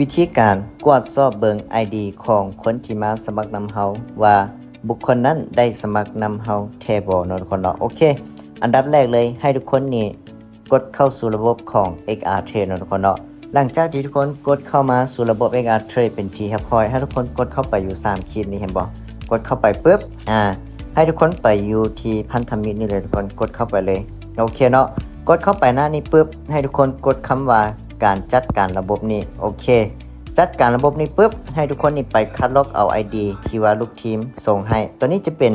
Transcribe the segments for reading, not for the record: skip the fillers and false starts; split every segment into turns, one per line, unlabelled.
วิธีการกวดสอบเบิง ID ของคนที่มาสมัครนำเฮาว่าบุคคลนั้นได้สมัครนำเฮาแท้บ่เนาะทุกคนเนาะโอเคอันดับแรกเลยให้ทุกคนนี่กดเข้าสู่ระบบของ XR Trade เนาะทุกคนเนาะหลังจากที่ทุกคนกดเข้ามาสู่ระบบ XR Trade เป็นที่เรียบร้อยให้ทุกคนกดเข้าไปอยู่3ขีดนี้เห็นบ่กดเข้าไปปุ๊บให้ทุกคนไปอยู่ที่พันธมิตรนี่เลยทุกคนกดเข้าไปเลยโอเคเนาะกดเข้าไปหน้านี้ปุ๊บให้ทุกคนกดคำว่าการจัดการระบบนี้โอเคจัดการระบบนี้ปุ๊บให้ทุกคนนี่ไปคัดลอกเอา ID ที่ว่าลูกทีมส่งให้ตัวนี้จะเป็น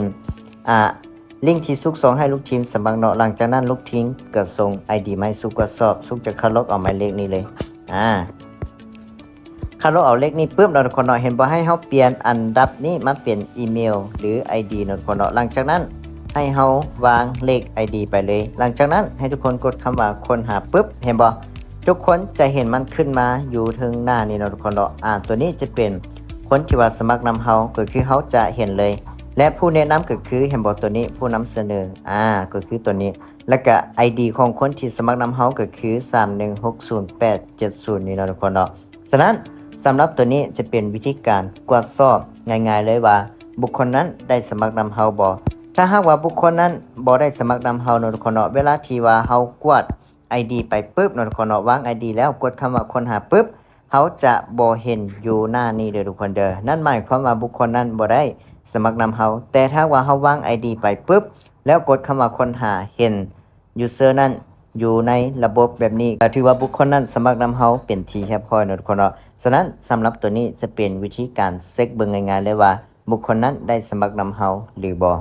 ลิงก์ที่ซุกส่งให้ลูกทีมสมัครเนาะหลังจากนั้นลูกทีมก็ส่ง ID มาให้ซุกก็สอบซุกจะคัดลอกเอาหมายเลขนี้เลยคัดลอกเอาเลขนี้ปุ๊บเราทุกคนเนาะเห็นบ่ให้เฮาเปลี่ยนอันดับนี้มาเป็นอีเมลหรือ ID เนาะทุกคนเนาะหลังจากนั้นให้เฮาวางเลข ID ไปเลยหลังจากนั้นให้ทุกคนกดคำว่าค้นหาปุ๊บเห็นบ่ทุกคนจะเห็นมันขึ้นมาอยู่ถึงหน้านี้เนาะทุกคนเนาะตัวนี้จะเป็นคนที่ว่าสมัครนำเฮาก็คือเฮาจะเห็นเลยและผู้แนะนำก็คือเห็นบ่ตัวนี้ผู้นำเสนอก็คือตัวนี้แล้วก็ ID ของคนที่สมัครนำเฮาก็คือ3160870นี่เนาะทุกคนเนาะฉะนั้นสำหรับตัวนี้จะเป็นวิธีการกวดสอบง่ายๆเลยว่าบุคคลนั้นได้สมัครนำเฮาบ่ถ้าหากว่าบุคคลนั้นบ่ได้สมัครนำเฮาเนาะทุกคนเนาะเวลาที่ว่าเฮากวดID ไปปุ๊บเนาะทุกคนเนาะวาง ID แล้วกดคำว่าค้นหาปุ๊บเขาจะบ่เห็นอยู่หน้านี้เด้อทุกคนเด้อนั่นหมายความว่าบุคคลนั้นบ่ได้สมัครนำเฮาแต่ถ้าว่าเฮาวาง ID ไปปุ๊บแล้วกดคำว่าค้นหาเห็น user นั้นอยู่ในระบบแบบนี้ก็ถือว่าบุคคลนั้นสมัครนำเฮาเป็นที่เรียบร้อยเนาะทุกคนเนาะฉะนั้นสำหรับตัวนี้จะเป็นวิธีการเช็คเบิ่งง่ายๆเลยว่าบุคคลนั้นได้สมัครนำเฮาหรือบ่